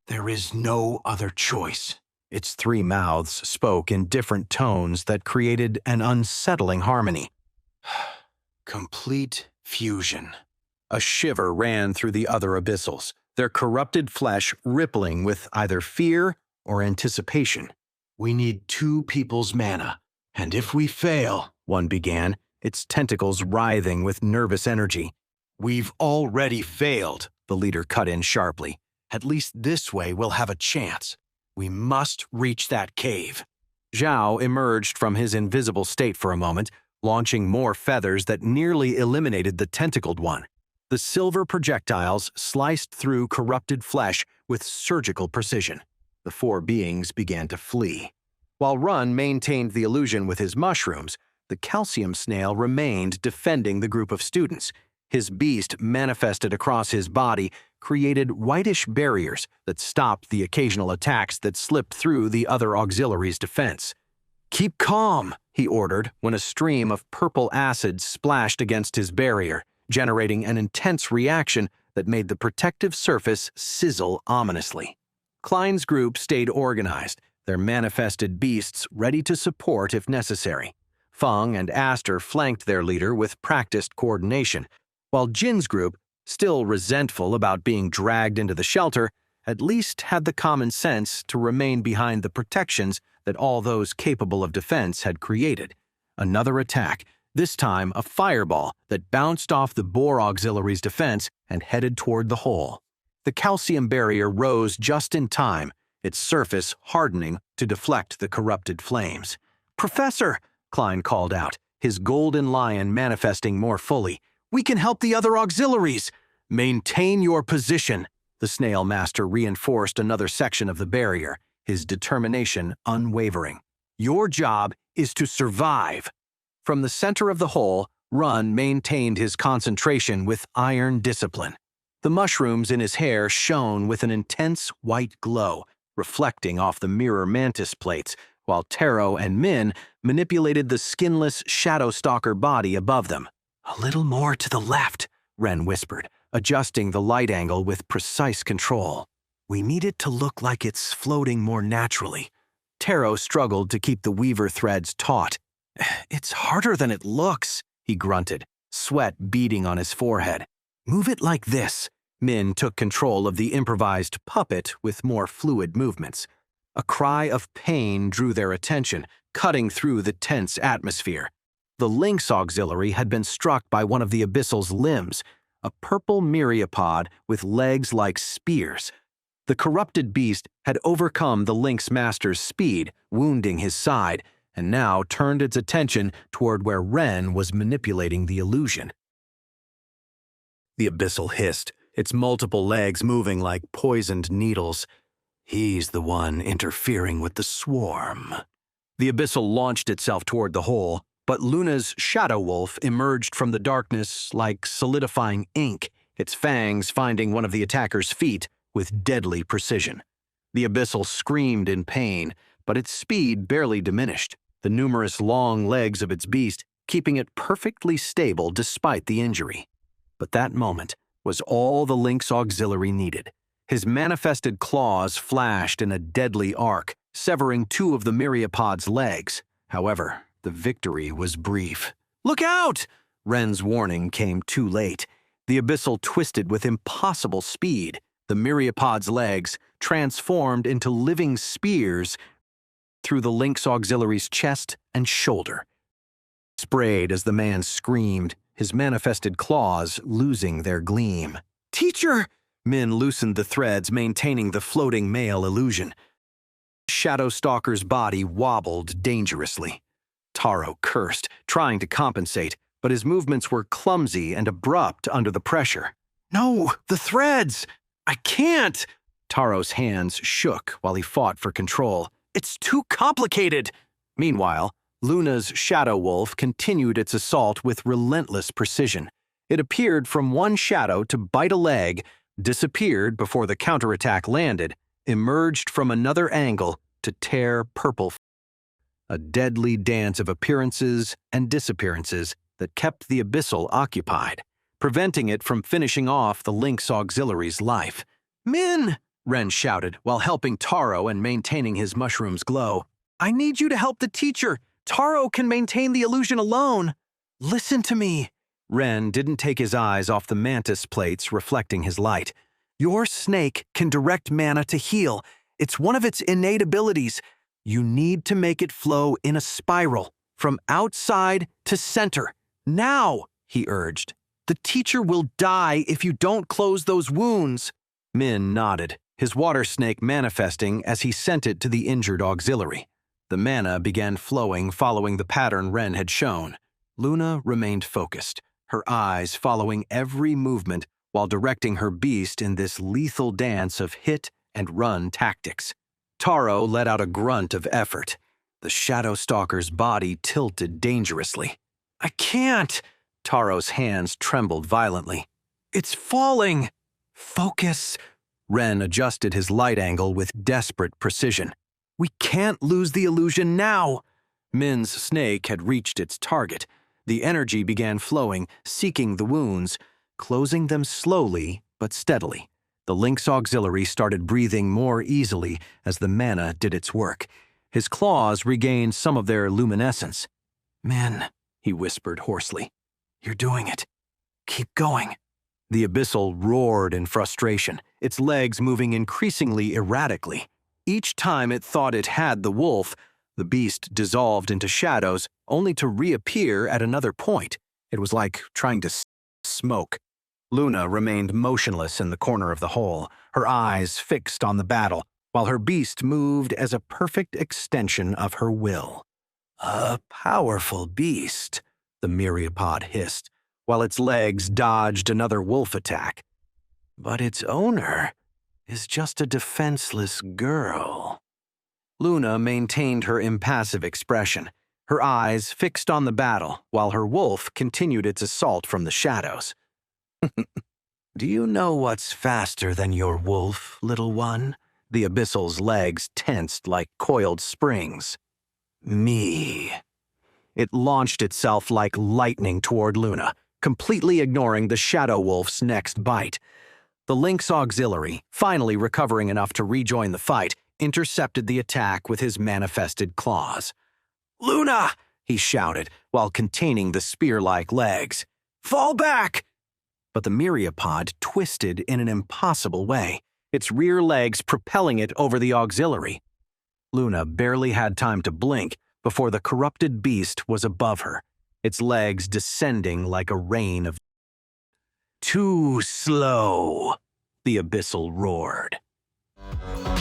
There is no other choice. Its three mouths spoke in different tones that created an unsettling harmony. Complete fusion. A shiver ran through the other abyssals, their corrupted flesh rippling with either fear or anticipation. We need two people's mana, and if we fail, one began, its tentacles writhing with nervous energy. We've already failed, the leader cut in sharply. At least this way we'll have a chance. We must reach that cave. Zhao emerged from his invisible state for a moment, launching more feathers that nearly eliminated the tentacled one. The silver projectiles sliced through corrupted flesh with surgical precision. The four beings began to flee. While Run maintained the illusion with his mushrooms, the calcium snail remained defending the group of students. His beast manifested across his body, created whitish barriers that stopped the occasional attacks that slipped through the other auxiliaries' defense. "Keep calm," he ordered when a stream of purple acid splashed against his barrier, generating an intense reaction that made the protective surface sizzle ominously. Klein's group stayed organized, their manifested beasts ready to support if necessary. Feng and Aster flanked their leader with practiced coordination, while Jin's group, still resentful about being dragged into the shelter, at least had the common sense to remain behind the protections that all those capable of defense had created. Another attack, this time a fireball that bounced off the Boar Auxiliary's defense and headed toward the hole. The calcium barrier rose just in time, its surface hardening to deflect the corrupted flames. "Professor," Klein called out, his golden lion manifesting more fully, "we can help the other auxiliaries." "Maintain your position," the snail master reinforced another section of the barrier, his determination unwavering. "Your job is to survive." From the center of the hole, Run maintained his concentration with iron discipline. The mushrooms in his hair shone with an intense white glow, reflecting off the mirror mantis plates, while Taro and Min manipulated the skinless Shadow Stalker body above them. "A little more to the left," Ren whispered, adjusting the light angle with precise control. "We need it to look like it's floating more naturally." Taro struggled to keep the weaver threads taut. "It's harder than it looks," he grunted, sweat beading on his forehead. "Move it like this." Min took control of the improvised puppet with more fluid movements. A cry of pain drew their attention, cutting through the tense atmosphere. The lynx auxiliary had been struck by one of the abyssal's limbs, a purple myriapod with legs like spears. The corrupted beast had overcome the lynx master's speed, wounding his side, and now turned its attention toward where Ren was manipulating the illusion. The abyssal hissed, its multiple legs moving like poisoned needles. "He's the one interfering with the swarm." The abyssal launched itself toward the hole, but Luna's shadow wolf emerged from the darkness like solidifying ink, its fangs finding one of the attacker's feet with deadly precision. The abyssal screamed in pain, but its speed barely diminished, the numerous long legs of its beast keeping it perfectly stable despite the injury. But that moment was all the lynx auxiliary needed. His manifested claws flashed in a deadly arc, severing two of the myriapod's legs. However, the victory was brief. "Look out!" Ren's warning came too late. The abyssal twisted with impossible speed. The myriapod's legs, transformed into living spears, through the lynx auxiliary's chest and shoulder. Sprayed as the man screamed, his manifested claws losing their gleam. "Teacher!" Min loosened the threads maintaining the floating male illusion. Shadow Stalker's body wobbled dangerously. Taro cursed, trying to compensate, but his movements were clumsy and abrupt under the pressure. "No, the threads! I can't!" Taro's hands shook while he fought for control. "It's too complicated!" Meanwhile, Luna's shadow wolf continued its assault with relentless precision. It appeared from one shadow to bite a leg, disappeared before the counterattack landed, emerged from another angle to tear purple. A deadly dance of appearances and disappearances that kept the abyssal occupied, preventing it from finishing off the lynx auxiliary's life. "Min!" Ren shouted while helping Taro and maintaining his mushroom's glow. I need you to help the teacher. Taro can maintain the illusion alone. Listen to me. Ren didn't take his eyes off the mantis plates reflecting his light. Your snake can direct mana to heal. It's one of its innate abilities. You need to make it flow in a spiral, from outside to center. Now, he urged. The teacher will die if you don't close those wounds. Min nodded, his water snake manifesting as he sent it to the injured auxiliary. The mana began flowing following the pattern Ren had shown. Luna remained focused, her eyes following every movement while directing her beast in this lethal dance of hit and run tactics. Taro let out a grunt of effort. The Shadow Stalker's body tilted dangerously. I can't! Taro's hands trembled violently. It's falling! Focus! Ren adjusted his light angle with desperate precision. We can't lose the illusion now! Min's snake had reached its target. The energy began flowing, seeking the wounds, closing them slowly but steadily. The lynx auxiliary started breathing more easily as the mana did its work. His claws regained some of their luminescence. Min, he whispered hoarsely. You're doing it. Keep going. The abyssal roared in frustration, its legs moving increasingly erratically. Each time it thought it had the wolf, the beast dissolved into shadows, only to reappear at another point. It was like trying to smoke. Luna remained motionless in the corner of the hole, her eyes fixed on the battle, while her beast moved as a perfect extension of her will. A powerful beast, the myriapod hissed, while its legs dodged another wolf attack. But its owner is just a defenseless girl. Luna maintained her impassive expression, her eyes fixed on the battle, while her wolf continued its assault from the shadows. Do you know what's faster than your wolf, little one? The abyssal's legs tensed like coiled springs. Me. It launched itself like lightning toward Luna, completely ignoring the shadow wolf's next bite. The lynx auxiliary, finally recovering enough to rejoin the fight, intercepted the attack with his manifested claws. Luna! He shouted, while containing the spear-like legs. Fall back! But the myriapod twisted in an impossible way, its rear legs propelling it over the auxiliary. Luna barely had time to blink before the corrupted beast was above her, its legs descending like a rain of... Too slow, the abyssal roared.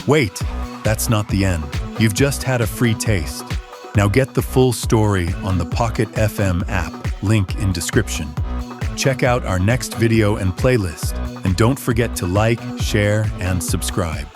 Wait, that's not the end. You've just had a free taste. Now get the full story on the Pocket FM app, link in description. Check out our next video and playlist, and don't forget to like, share, and subscribe.